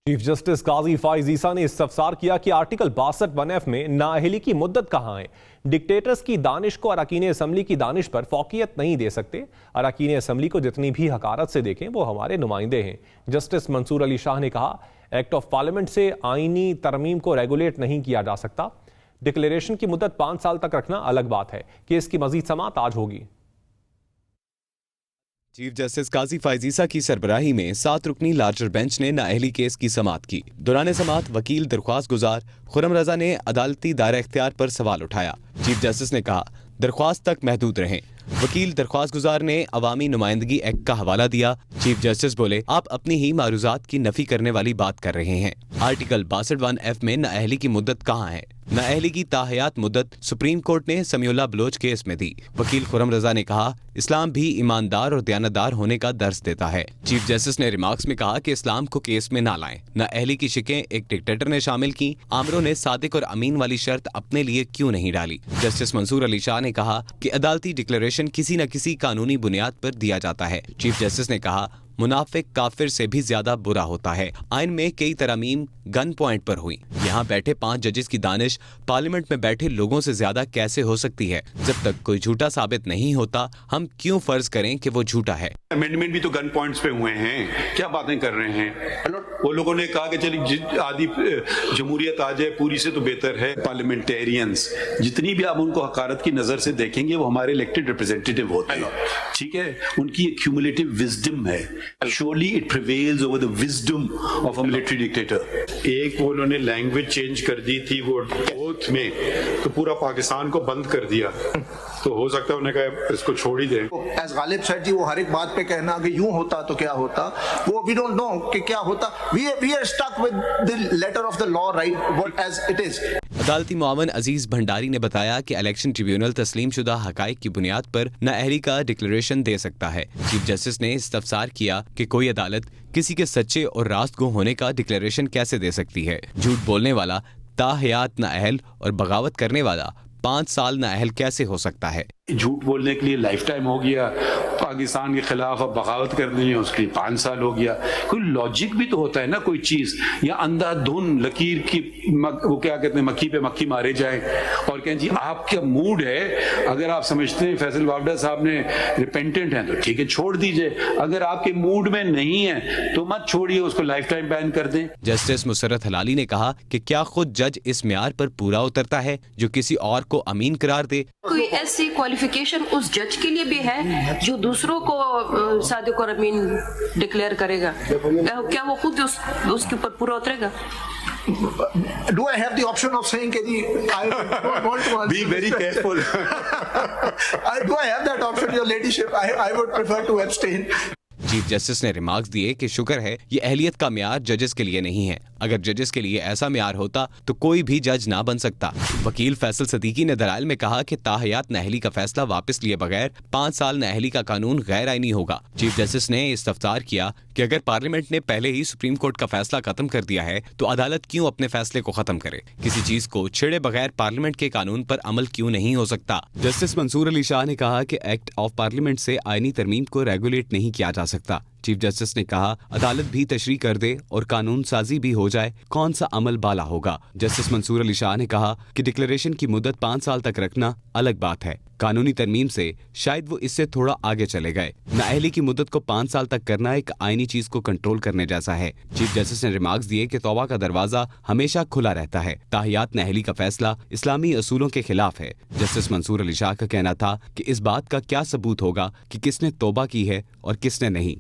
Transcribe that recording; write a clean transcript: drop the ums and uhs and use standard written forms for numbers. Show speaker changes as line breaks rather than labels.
Chief justice काजी फाइज ईसा ने इस्तफसार किया कि आर्टिकल 62(1)(f) में नाअहली की मुद्दत कहां है। डिक्टेटर्स की दानिश को अरकान असम्बली की दानिश पर फौकियत नहीं दे सकते। अरकान असम्बली को जितनी भी हकारत से देखें वो हमारे नुमाइंदे हैं। जस्टिस मंसूर अली शाह ने कहा, एक्ट ऑफ पार्लियामेंट से आईनी तरमीम को रेगुलेट नहीं किया जा सकता। डिक्लेरेशन की मुद्दत 5 साल तक रखना अलग बात है। केस की मजीद समाअत आज होगी।
चीफ जस्टिस काजी फाइज ईसा की सरबराही में 7 रुकनी लार्जर बेंच ने नाअहली केस की समाअत की। दौरान समाअत वकील दरख्वास्त गुजार खुर्रम रजा ने अदालती दायरा इख्तियार पर सवाल उठाया। चीफ जस्टिस ने कहा, दरख्वास्त तक महदूद रहें। वकील दरख्वास्त गुजार ने अवामी नुमाइंदगी एक्ट का हवाला दिया। चीफ जस्टिस बोले, आप अपनी ही मारूजात की नफी करने वाली बात कर रहे हैं। आर्टिकल 62(1)(f) में नाअहली की मुद्दत कहाँ है? नाअहली की ताहयात मुद्दत सुप्रीम कोर्ट ने समीउल्लाह बलोच केस में दी। वकील खुर्रम रजा ने कहा, इस्लाम भी ईमानदार और दयानतदार होने का दर्स देता है। चीफ जस्टिस ने रिमार्क्स में कहा कि इस्लाम को केस में ना लाएं। नाअहली की शिकें एक डिक्टेटर ने शामिल की। आमरों ने सादिक और अमीन वाली शर्त अपने लिए क्यों नहीं डाली? जस्टिस मंसूर अली शाह ने कहा कि अदालती डिक्लेरेशन किसी न किसी कानूनी बुनियाद पर दिया जाता है। चीफ जस्टिस ने कहा, मुनाफिक काफिर से भी ज्यादा बुरा होता है। आइन में कई तरमीम गन पॉइंट पर हुई। यहाँ बैठे 5 जजेस की दानिश पार्लियामेंट में बैठे लोगों से ज्यादा कैसे हो सकती है? जब तक कोई झूठा साबित नहीं होता, हम क्यों फर्ज करें कि वो झूठा है?
अमेंडमेंट भी तो गन पॉइंट्स पे हुए हैं। क्या बातें कर रहे हैं? वो लोगों ने कहा कि चलिए आदि जमहूरियत आ जाए पूरी से तो बेहतर है। पार्लियामेंटेरियंस जितनी भी आप उनको हकारत की नजर से देखेंगे वो हमारे इलेक्टेड रिप्रेजेंटेटिव होते हैं, ठीक है? उनकी क्यूमुलेटिव विजडम है। Surely it prevails over the wisdom of a military dictator. एक वो उन्होंने लैंग्वेज चेंज कर दी थी वो ओथ में, तो पूरा पाकिस्तान को बंद कर दिया। तो हो सकता है उन्होंने कहा इसको छोड़ ही दें।
एज गालिब सेठ जी, वो हर एक बात पे कहना कि यूं होता तो क्या होता, वो वी डोंट नो कि क्या होता। We are stuck with the letter of the law, right, what as it is.
अदालती मुआवन अजीज भंडारी ने बताया कि इलेक्शन ट्रिब्यूनल तस्लीम शुदा हकाइक की बुनियाद पर नाअहली का डिक्लेरेशन दे सकता है। चीफ जस्टिस ने इस्तफसार किया कि कोई अदालत किसी के सच्चे और रास्तगो होने का डिक्लेरेशन कैसे दे सकती है? झूठ बोलने वाला ताहयात नाअहल और बगावत करने वाला 5 साल नाअहल कैसे हो सकता है?
झूठ बोलने के लिए लाइफ टाइम हो गया, पाकिस्तान के खिलाफ अब बगावत करनी है उसके लिए 5 साल हो गया। कोई लॉजिक भी तो होता है ना कोई चीज। या अंधाधुन लकीर की वो क्या कहते हैं, मक्खी पे मक्खी मारे जाए और कहें जी आपका मूड है, अगर आप समझते हैं फैसल वावडा साहब ने रिपेंटेंट हैं तो ठीक है छोड़ दीजिए, अगर आपके मूड में नहीं है तो मत छोड़िए, उसको लाइफ टाइम बैन कर दें।
जस्टिस मुसर्रत हलाली ने कहा कि क्या खुद जज इस म्यार पर पूरा उतरता है जो किसी और को अमीन करार दे?
कोई ऐसी क्वालिफिकेशन उस जज के लिए भी है जो दूसरों को सादिक और अमीन डिक्लेयर करेगा? क्या वो खुद उसके ऊपर पूरा उतरेगा?
Do I have the option of saying कि I don't want to answer?
Be very careful.
Do I have that option, your ladyship? I would prefer to abstain.
Chief justice ने रिमार्क्स दिए कि शुक्र है ये अहलियत का म्यार जजेस के लिए नहीं है। अगर जजेस के लिए ऐसा म्यार होता तो कोई भी जज ना बन सकता। वकील फैसल सदीकी ने दलाइल में कहा कि ताहयात नाअहली का फैसला वापस लिए बगैर 5 साल नाअहली का कानून गैर आईनी होगा। चीफ जस्टिस ने इस्तफसार किया कि अगर पार्लियामेंट ने पहले ही सुप्रीम कोर्ट का फैसला खत्म कर दिया है तो अदालत क्यों अपने फैसले को खत्म करे? किसी चीज को छेड़े बगैर पार्लियामेंट के कानून पर अमल क्यों नहीं हो सकता? जस्टिस मंसूर अली शाह ने कहा कि एक्ट ऑफ पार्लियामेंट से आईनी तरमीम को रेगुलेट नहीं किया जा सकता। चीफ जस्टिस ने कहा, अदालत भी तशरीह कर दे और कानून साजी भी हो जाए, कौन सा अमल बाला होगा? जस्टिस मंसूर अली शाह ने कहा कि डिक्लेरेशन की मुद्दत 5 साल तक रखना अलग बात है। कानूनी तरमीम से शायद वो इससे थोड़ा आगे चले गए। नाअहली की मुद्दत को 5 साल तक करना एक आईनी चीज को कंट्रोल करने जैसा है। चीफ जस्टिस ने रिमार्क्स दिए कि तौबा का दरवाजा हमेशा खुला रहता है। ताहयात नाअहली का फैसला इस्लामी असूलों के खिलाफ है। जस्टिस मंसूर अली शाह का कहना था कि इस बात का क्या सबूत होगा कि किसने तौबा की है और किसने नहीं।